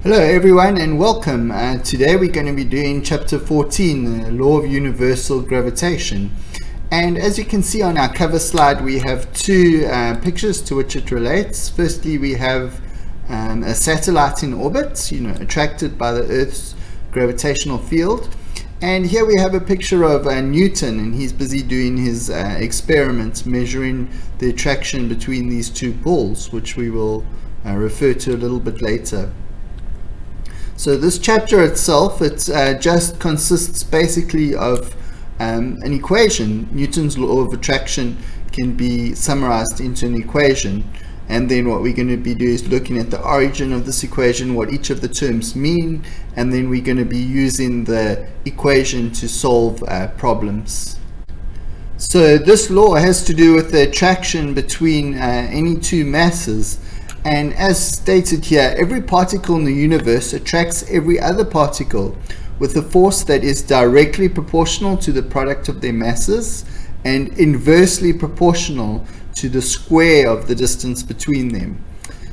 Hello everyone and welcome. Today we're going to be doing chapter 14, the law of universal gravitation. And as you can see on our cover slide, we have two pictures to which it relates. Firstly, we have a satellite in orbit, attracted by the Earth's gravitational field. And here we have a picture of Newton, and he's busy doing his experiments measuring the attraction between these two poles, which we will refer to a little bit later. So this chapter itself, just consists basically of an equation. Newton's law of attraction can be summarized into an equation, and then what we're going to be doing is looking at the origin of this equation, what each of the terms mean, and then we're going to be using the equation to solve problems. So this law has to do with the attraction between any two masses. And as stated here, every particle in the universe attracts every other particle with a force that is directly proportional to the product of their masses and inversely proportional to the square of the distance between them.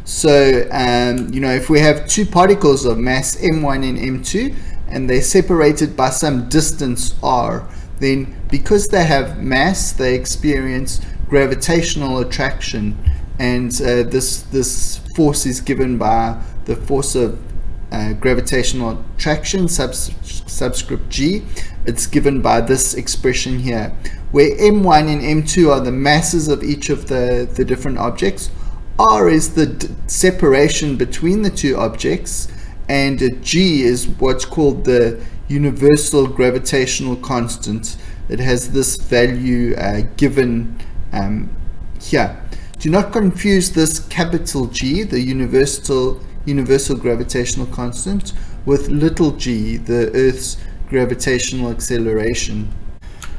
So, if we have two particles of mass m1 and m2 and they're separated by some distance r, then because they have mass, they experience gravitational attraction. And this force is given by the force of gravitational attraction, subscript g. It's given by this expression here, where m1 and m2 are the masses of each of the different objects. R is the separation between the two objects, and g is what's called the universal gravitational constant. It has this value given here. Do not confuse this capital G, the universal gravitational constant, with little g, the Earth's gravitational acceleration.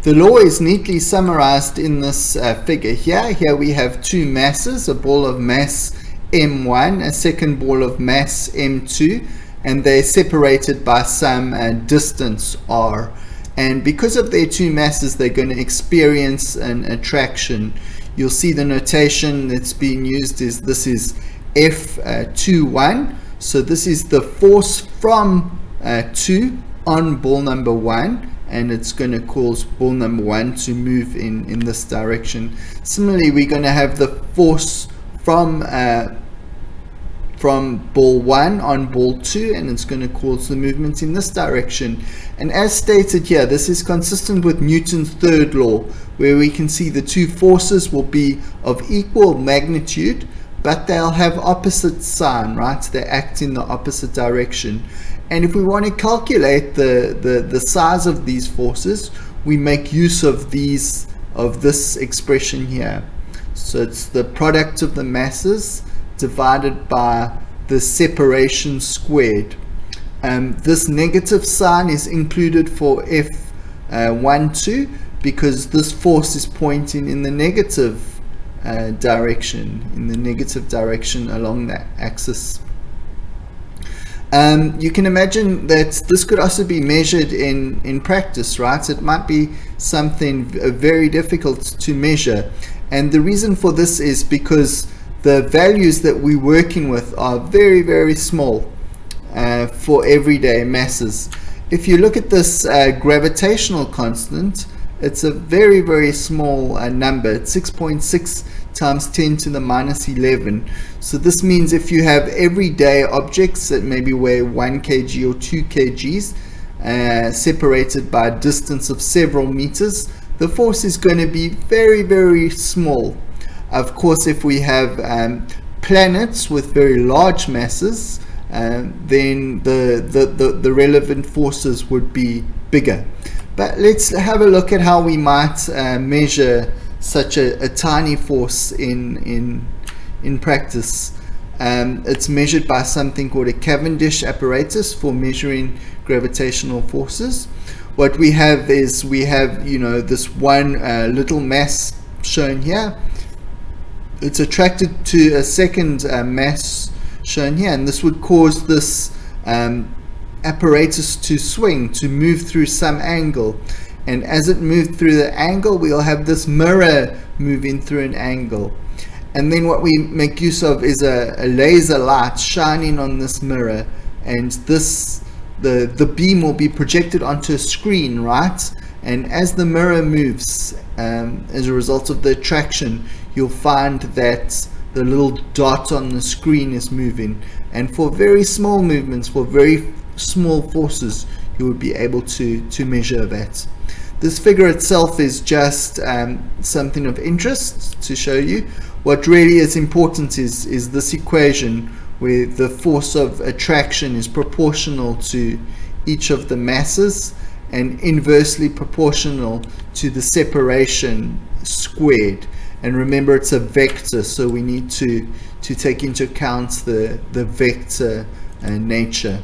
The law is neatly summarized in this figure here. Here we have two masses, a ball of mass m1, a second ball of mass m2, and they're separated by some distance r. And because of their two masses, they're going to experience an attraction. You'll see the notation that's being used is this is F21. So this is the force from 2 on ball number 1, and it's going to cause ball number 1 to move in this direction. Similarly, we're going to have the force from ball 1 on ball 2, and it's going to cause the movement in this direction. And as stated here, this is consistent with Newton's third law, where we can see the two forces will be of equal magnitude, but they'll have opposite sign, right? They act in the opposite direction. And if we want to calculate the size of these forces, we make use of this expression here. So it's the product of the masses divided by the separation squared. This negative sign is included for F12 because this force is pointing in the negative direction, along that axis. You can imagine that this could also be measured in practice, right? It might be something very difficult to measure, and the reason for this is because the values that we're working with are very, very small for everyday masses. If you look at this gravitational constant, it's a very, very small number. It's 6.6 times 10 to the minus 11. So this means if you have everyday objects that maybe weigh 1 kg or 2 kgs separated by a distance of several meters, the force is going to be very, very small. Of course, if we have planets with very large masses, then the relevant forces would be bigger. But let's have a look at how we might measure such a tiny force in practice. It's measured by something called a Cavendish apparatus for measuring gravitational forces. What we have is this one little mass shown here. It's attracted to a second mass shown here, and this would cause this apparatus to swing, to move through some angle. And as it moved through the angle, we'll have this mirror moving through an angle. And then what we make use of is a laser light shining on this mirror and the beam will be projected onto a screen, right? And as the mirror moves, as a result of the attraction, you'll find that the little dot on the screen is moving. And for very small movements, for very small forces, you would be able to measure that. This figure itself is just something of interest to show you. What really is important is this equation where the force of attraction is proportional to each of the masses and inversely proportional to the separation squared. And remember, it's a vector, so we need to take into account the vector nature.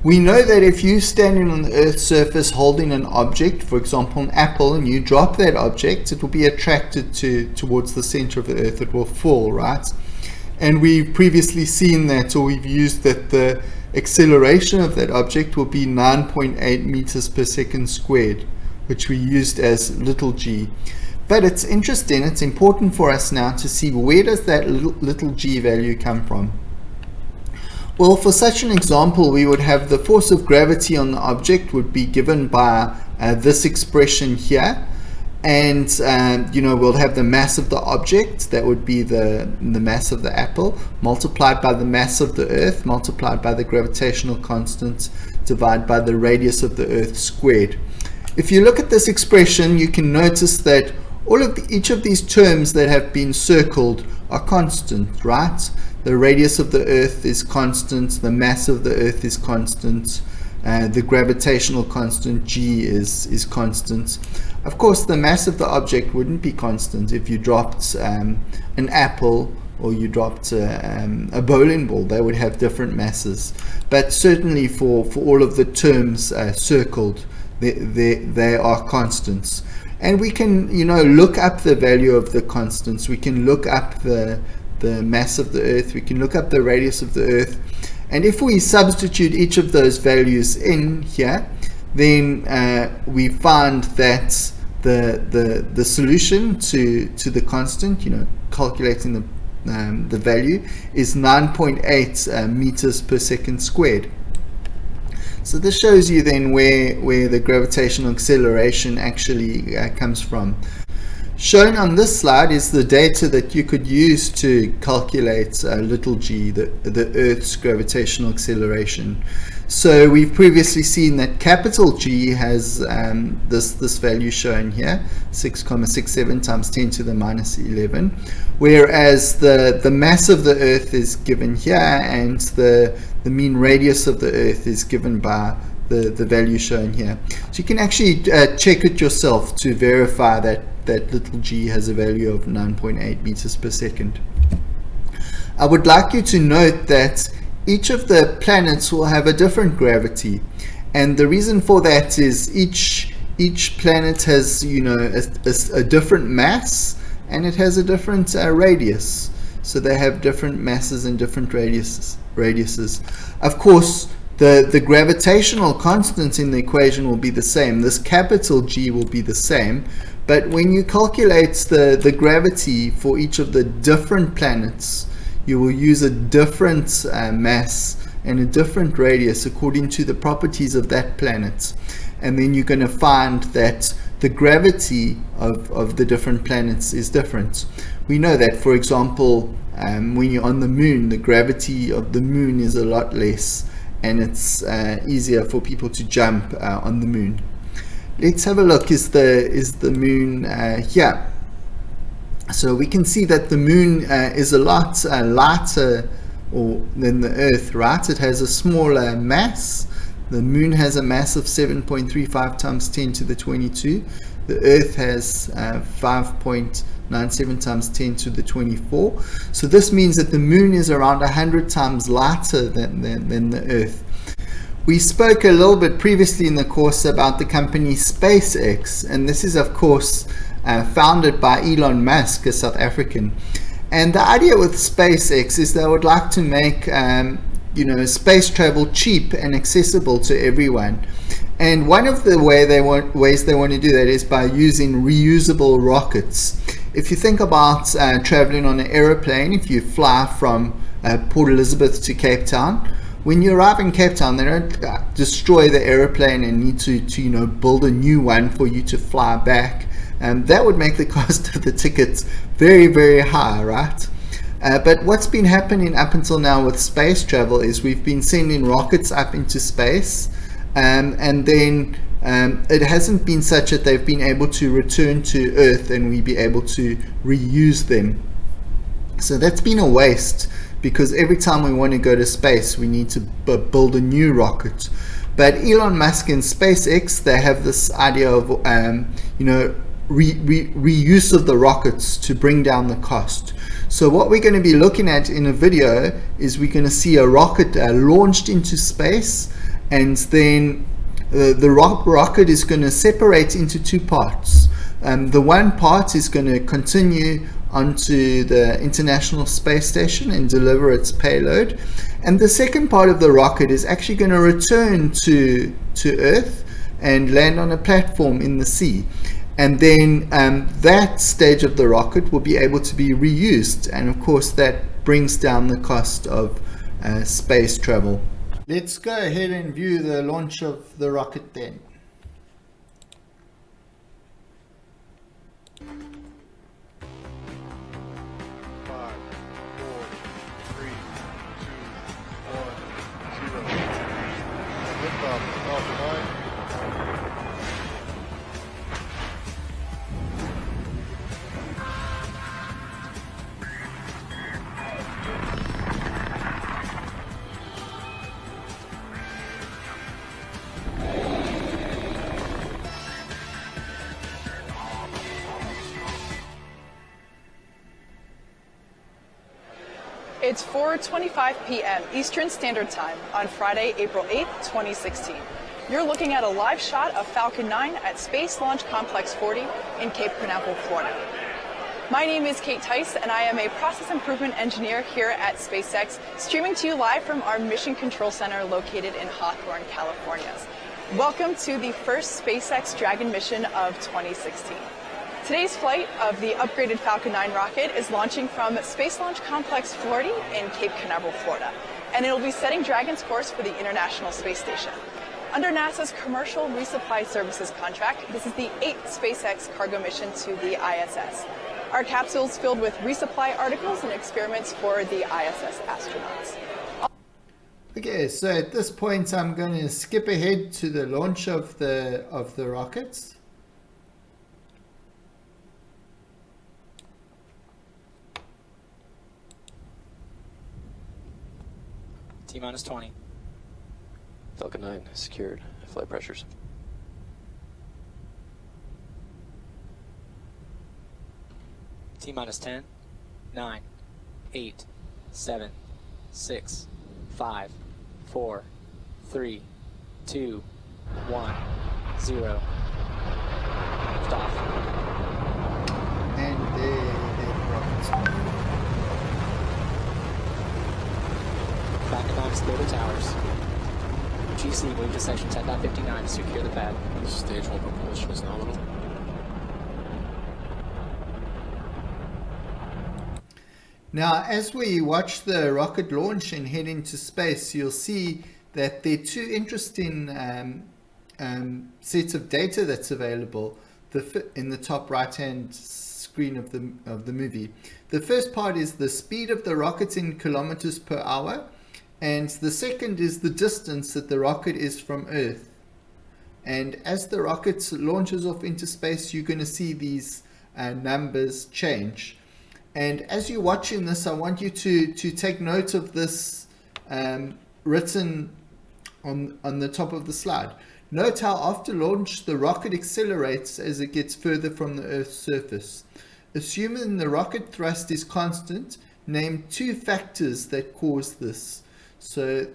We know that if you're standing on the Earth's surface holding an object, for example an apple, and you drop that object, it will be attracted towards the center of the Earth. It will fall, right? And we've previously seen that, or we've used that the acceleration of that object will be 9.8 meters per second squared, which we used as little g. But it's interesting, it's important for us now to see, where does that little g value come from? Well, for such an example, we would have the force of gravity on the object would be given by this expression here. And we'll have the mass of the object, that would be the mass of the apple, multiplied by the mass of the Earth, multiplied by the gravitational constant, divided by the radius of the Earth squared. If you look at this expression, you can notice that each of these terms that have been circled are constant, right? The radius of the Earth is constant, the mass of the Earth is constant, the gravitational constant g is constant. Of course, the mass of the object wouldn't be constant if you dropped an apple or you dropped a bowling ball. They would have different masses. But certainly for all of the terms circled, they are constants. And we can, look up the value of the constants. We can look up the mass of the Earth. We can look up the radius of the Earth. And if we substitute each of those values in here, then we find that the solution to the constant, calculating the value, is 9.8 meters per second squared. So this shows you then where the gravitational acceleration actually comes from. Shown on this slide is the data that you could use to calculate little g, the Earth's gravitational acceleration. So we've previously seen that capital G has this value shown here, 6,67 times 10 to the minus 11, whereas the mass of the Earth is given here, and the mean radius of the Earth is given by the value shown here. So you can actually check it yourself to verify that little g has a value of 9.8 meters per second. I would like you to note that each of the planets will have a different gravity, and the reason for that is each planet has a different mass, and it has a different radius. So they have different masses and different radiuses. Of course, the gravitational constant in the equation will be the same. This capital G will be the same, but when you calculate the gravity for each of the different planets, you will use a different mass and a different radius according to the properties of that planet. And then you're going to find that the gravity of the different planets is different. We know that, for example, when you're on the moon, the gravity of the moon is a lot less, and it's easier for people to jump on the moon. Let's have a look. Is the moon here? So we can see that the moon is a lot lighter than the Earth, right? It has a smaller mass. The moon has a mass of 7.35 times 10 to the 22. The Earth has 5.97 times 10 to the 24. So this means that the moon is around 100 times lighter than the Earth. We spoke a little bit previously in the course about the company SpaceX, and this is of course founded by Elon Musk, a South African. And the idea with SpaceX is they would like to make space travel cheap and accessible to everyone. And one of the ways they want to do that is by using reusable rockets. If you think about traveling on an aeroplane, if you fly from Port Elizabeth to Cape Town, when you arrive in Cape Town, they don't destroy the aeroplane and need to build a new one for you to fly back. That would make the cost of the tickets very, very high, right? But what's been happening up until now with space travel is we've been sending rockets up into space, and then it hasn't been such that they've been able to return to Earth and we be able to reuse them. So that's been a waste, because every time we want to go to space we need to build a new rocket. But Elon Musk and SpaceX, they have this idea of reuse of the rockets to bring down the cost. So what we're going to be looking at in a video is we're going to see a rocket launched into space, and then the rocket is going to separate into two parts. The one part is going to continue onto the International Space Station and deliver its payload, and the second part of the rocket is actually going to return to Earth and land on a platform in the sea. And then that stage of the rocket will be able to be reused, and of course that brings down the cost of space travel. Let's go ahead and view the launch of the rocket then. It's 4:25 p.m. Eastern Standard Time on Friday, April 8th, 2016. You're looking at a live shot of Falcon 9 at Space Launch Complex 40 in Cape Canaveral, Florida. My name is Kate Tice, and I am a process improvement engineer here at SpaceX, streaming to you live from our Mission Control Center located in Hawthorne, California. Welcome to the first SpaceX Dragon mission of 2016. Today's flight of the upgraded Falcon 9 rocket is launching from Space Launch Complex 40 in Cape Canaveral, Florida, and it'll be setting Dragon's course for the International Space Station. Under NASA's Commercial Resupply Services contract, this is the 8th SpaceX cargo mission to the ISS. Our capsule's filled with resupply articles and experiments for the ISS astronauts. Okay, so at this point I'm going to skip ahead to the launch of the rockets. T-minus 20. Falcon 9 secured. Flight pressures. T-minus 10, 9, 8, 7, 6, 5, 4, 3, 2, 1, 0. Stop. And the rockets. Falcon 9 is clear to towers. GC, move to section 10.59 to secure the pad. Stage 1 propulsion is nominal. Now, as we watch the rocket launch and head into space, you'll see that there are two interesting sets of data that's available in the top right-hand screen of the movie. The first part is the speed of the rocket in kilometers per hour, and the second is the distance that the rocket is from Earth. And as the rocket launches off into space, you're going to see these numbers change. And as you're watching this, I want you to take note of this written on the top of the slide. Note how after launch the rocket accelerates as it gets further from the Earth's surface. Assuming the rocket thrust is constant, name two factors that cause this. So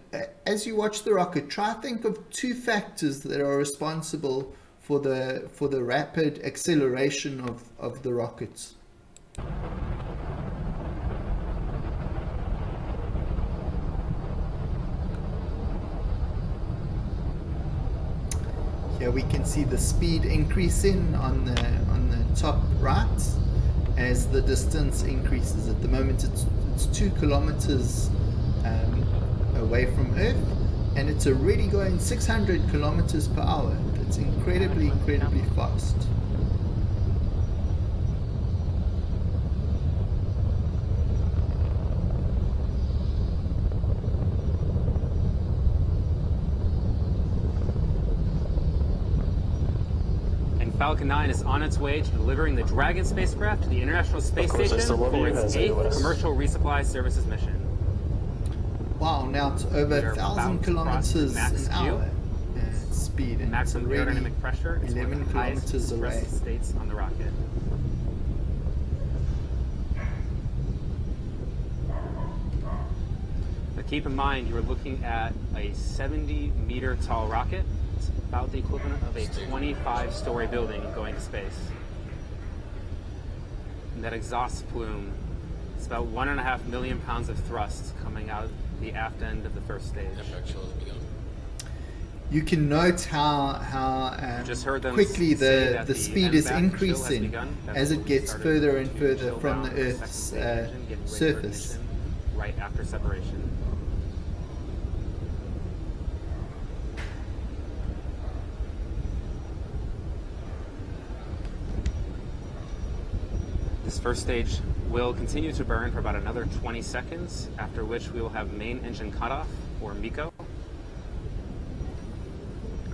as you watch the rocket, try to think of two factors that are responsible for the rapid acceleration of the rockets. Here we can see the speed increasing on the top right as the distance increases. At the moment it's 2 kilometers away from Earth, and it's already going 600 kilometers per hour. That's incredibly fast. Falcon 9 is on its way to delivering the Dragon spacecraft to the International Space Station for its 8th commercial resupply services mission. Wow, now it's over 1,000 kilometers an hour speed, and maximum aerodynamic pressure is 11 kilometers away. States on the rocket. But keep in mind, you are looking at a 70-meter tall rocket. It's about the equivalent of a 25-story building going to space. And that exhaust plume, it's about 1.5 million pounds of thrust coming out the aft end of the first stage. You can note how quickly the speed is increasing as it gets further and further from the Earth's surface. Right after separation. This first stage will continue to burn for about another 20 seconds, after which we will have main engine cutoff, or MECO.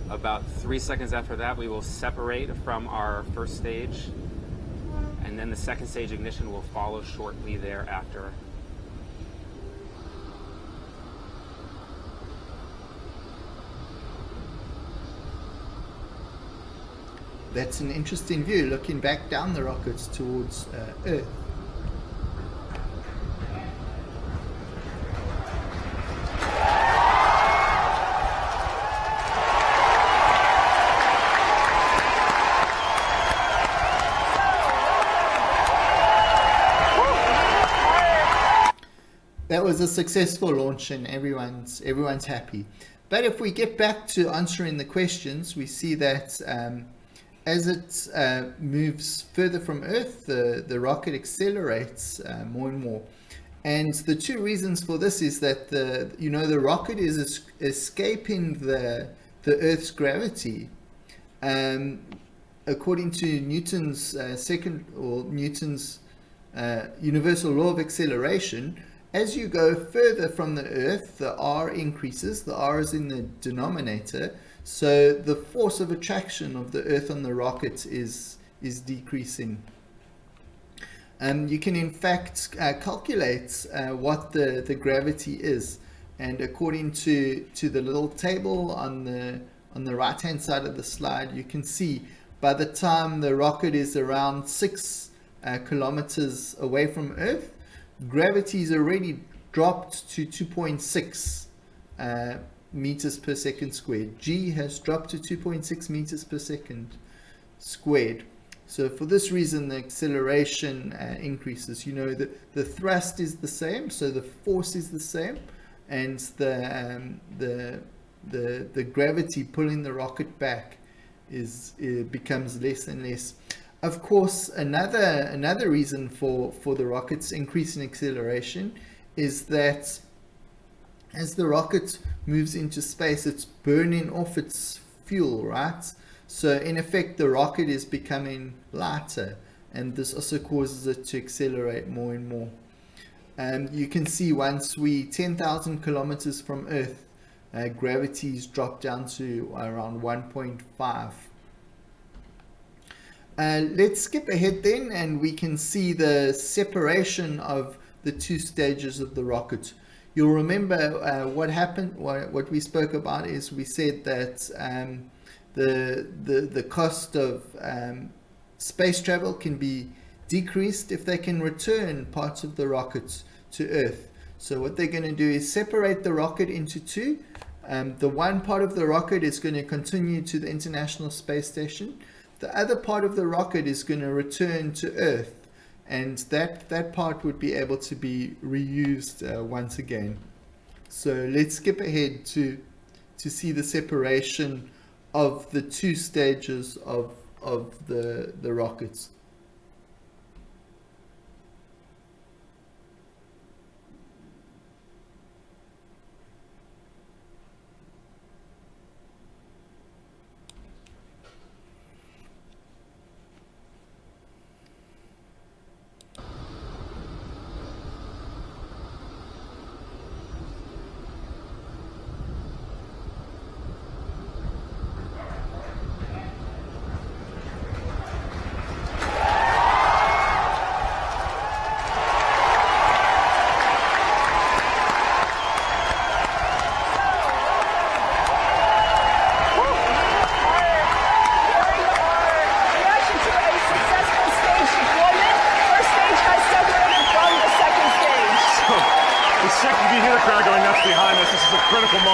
About 3 seconds after that, we will separate from our first stage, and then the second stage ignition will follow shortly thereafter. That's an interesting view, looking back down the rockets towards Earth. That was a successful launch and everyone's happy. But if we get back to answering the questions, we see that as it moves further from Earth, the rocket accelerates more and more. And the two reasons for this is that the rocket is escaping the Earth's gravity. According to Newton's Newton's universal law of acceleration, as you go further from the Earth, the R increases. The R is in the denominator. So the force of attraction of the Earth on the rocket is decreasing. You can in fact calculate what the gravity is, and according to the little table on the right hand side of the slide, you can see by the time the rocket is around 6 kilometers away from Earth, gravity is already dropped to 2.6 meters per second squared. G has dropped to 2.6 meters per second squared. So for this reason, the acceleration increases. The thrust is the same, so the force is the same, and the gravity pulling the rocket back becomes less and less. Of course, another reason for the rocket's increase in acceleration is that as the rocket moves into space, it's burning off its fuel, right? So in effect, the rocket is becoming lighter, and this also causes it to accelerate more and more. You can see once we 10,000 kilometers from Earth, gravity's dropped down to around 1.5. Let's skip ahead then, and we can see the separation of the two stages of the rocket. You'll remember what happened. What we spoke about is we said that the cost of space travel can be decreased if they can return parts of the rockets to Earth. So what they're going to do is separate the rocket into two. The one part of the rocket is going to continue to the International Space Station. The other part of the rocket is going to return to Earth, and that part would be able to be reused once again. So let's skip ahead to see the separation of the two stages of the rockets.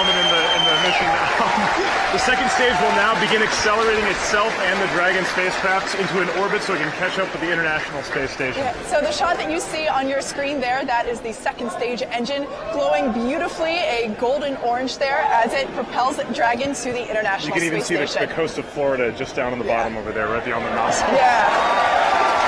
moment in the mission. The second stage will now begin accelerating itself and the Dragon spacecraft into an orbit so it can catch up with the International Space Station. Yeah, so the shot that you see on your screen there, that is the second stage engine glowing beautifully, a golden orange there as it propels Dragon to the International Space Station. You can even see the coast of Florida just down on the bottom over there, right beyond the nozzle. Yeah.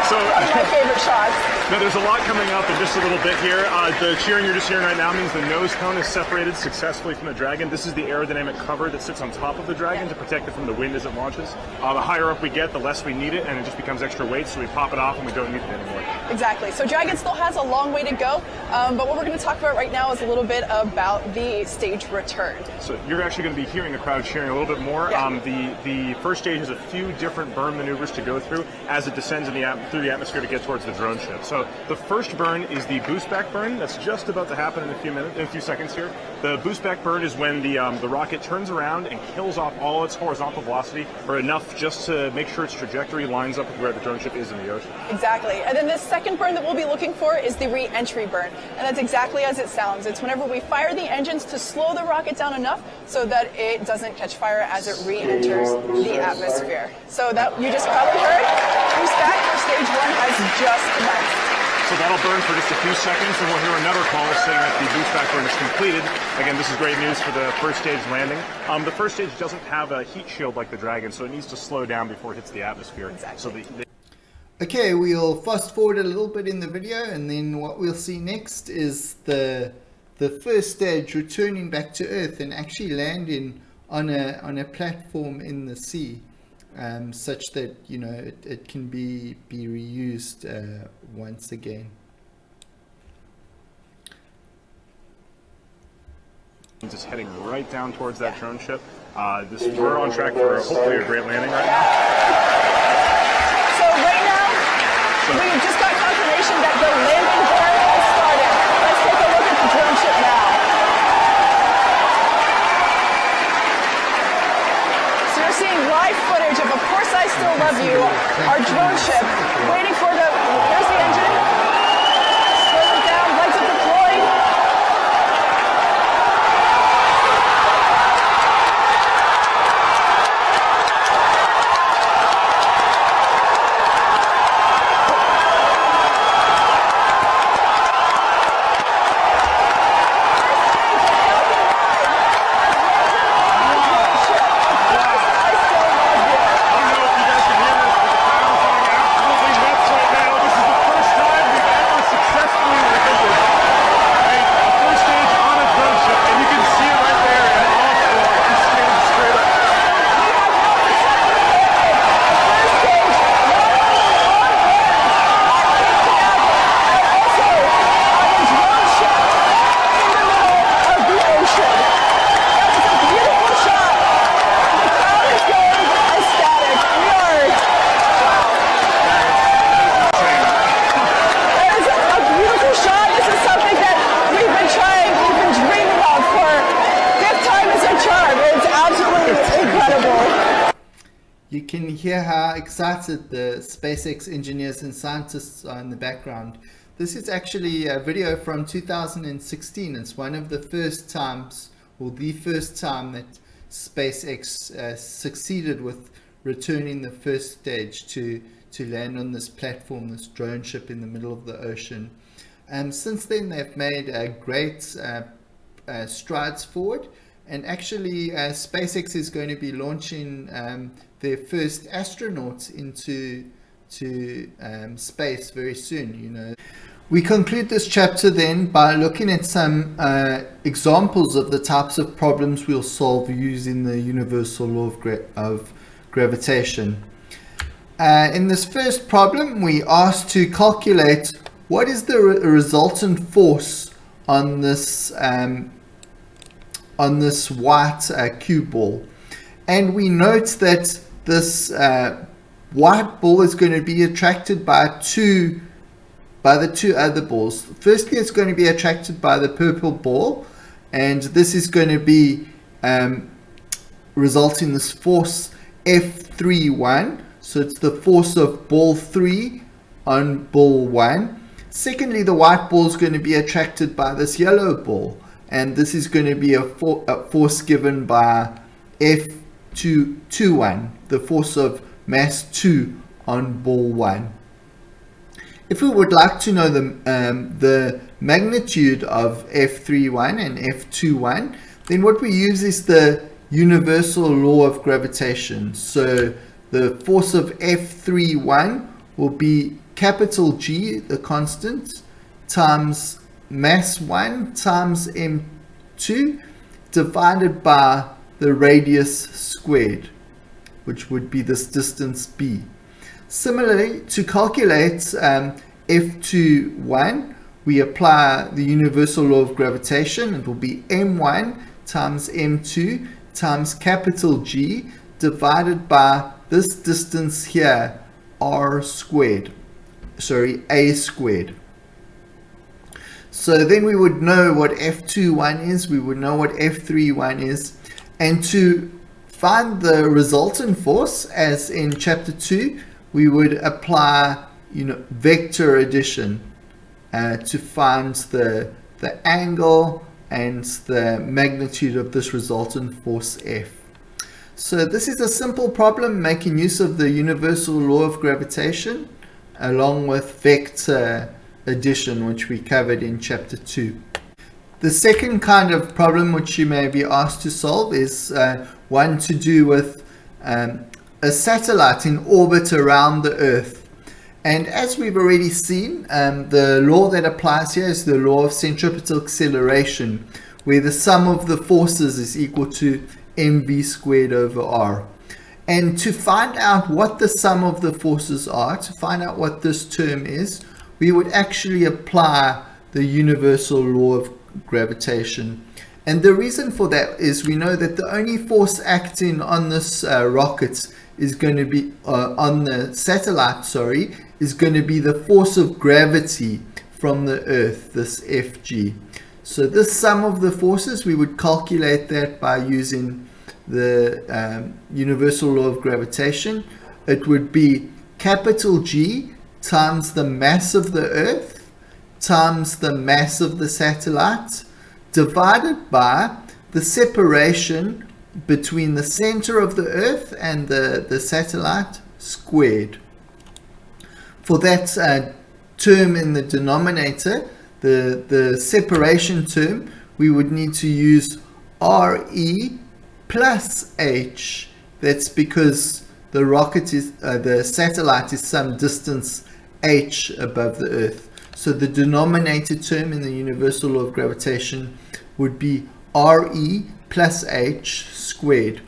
So, one of my favorite shots. Now there's a lot coming up in just a little bit here. The cheering you're just hearing right now means the nose cone is separated successfully from the Dragon. This is the aerodynamic cover that sits on top of the Dragon to protect it from the wind as it launches. The higher up we get, the less we need it, and it just becomes extra weight, so we pop it off and we don't need it anymore. Exactly. So Dragon still has a long way to go, but what we're going to talk about right now is a little bit about the stage return. So you're actually going to be hearing the crowd cheering a little bit more. Yeah. The first stage has a few different burn maneuvers to go through as it descends through the atmosphere to get towards the drone ship. So the first burn is the boost back burn. That's just about to happen in a few seconds here. The boost back burn is when the rocket turns around and kills off all its horizontal velocity, or enough just to make sure its trajectory lines up with where the drone ship is in the ocean. Exactly. And then the second burn that we'll be looking for is the re-entry burn. And that's exactly as it sounds. It's whenever we fire the engines to slow the rocket down enough so that it doesn't catch fire as it re-enters the atmosphere. So that you just probably heard, boost back for stage one has just commenced. So that'll burn for just a few seconds, and we'll hear another call saying that the boost back burn is completed. Again, this is great news for the first stage landing. The first stage doesn't have a heat shield like the Dragon, so it needs to slow down before it hits the atmosphere. Exactly. So Okay, we'll fast forward a little bit in the video, and then what we'll see next is the first stage returning back to Earth and actually landing on a platform in the sea, such that it can be reused once again. Just heading right down towards that drone ship. We're on track for hopefully a great landing right now. So right now, we just got confirmation that the landing burn has started. Let's take a look at the drone ship now. So you're seeing live footage of Course I Still Love You, our drone ship, waiting for there's the engine. Slow it down, lights are deployed. You can hear how excited the SpaceX engineers and scientists are in the background. This is actually a video from 2016. It's one of the first times, or the first time, that SpaceX succeeded with returning the first stage to land on this platform, this drone ship in the middle of the ocean. Since then, they've made great strides forward, and actually SpaceX is going to be launching their first astronauts into space very soon. We conclude this chapter then by looking at some examples of the types of problems we'll solve using the universal law of gravitation. In this first problem, we asked to calculate what is the resultant force on this white cue ball, and we note that this white ball is going to be attracted by the two other balls. Firstly, it's going to be attracted by the purple ball, and this is going to be resulting in this force F31. So it's the force of ball 3 on ball 1. Secondly, the white ball is going to be attracted by this yellow ball, and this is going to be a force given by F21, the force of mass 2 on ball 1. If we would like to know the magnitude of F31 and F21, then what we use is the universal law of gravitation. So the force of F31 will be capital G, the constant, times mass 1 times m2 divided by the radius squared, which would be this distance b. Similarly, to calculate F21, we apply the universal law of gravitation. It will be m1 times m2 times capital G divided by this distance here, a squared. So then we would know what F21 is, we would know what F31 is, and to find the resultant force, as in chapter 2, we would apply vector addition to find the angle and the magnitude of this resultant force F. So this is a simple problem making use of the universal law of gravitation along with vector addition, which we covered in chapter 2. The second kind of problem which you may be asked to solve is one to do with a satellite in orbit around the Earth. And as we've already seen, the law that applies here is the law of centripetal acceleration, where the sum of the forces is equal to mv squared over r. And to find out what the sum of the forces are, to find out what this term is, we would actually apply the universal law of gravitation. And the reason for that is we know that the only force acting on this rocket is going to be on the satellite, is going to be the force of gravity from the Earth, this Fg. So this sum of the forces, we would calculate that by using the universal law of gravitation. It would be capital G times the mass of the Earth times the mass of the satellite divided by the separation between the center of the Earth and the satellite squared. For that term in the denominator, the separation term, we would need to use RE plus H. That's because the rocket is the satellite is some distance h above the Earth. So the denominator term in the universal law of gravitation would be RE plus H squared.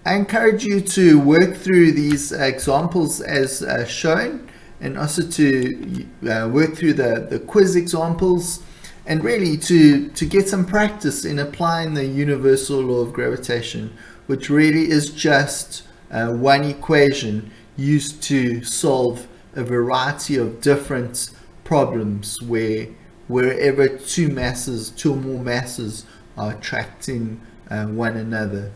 I encourage you to work through these examples as shown, and also to work through the quiz examples, and really to get some practice in applying the universal law of gravitation, which really is just one equation used to solve a variety of different problems wherever two or more masses are attracting one another.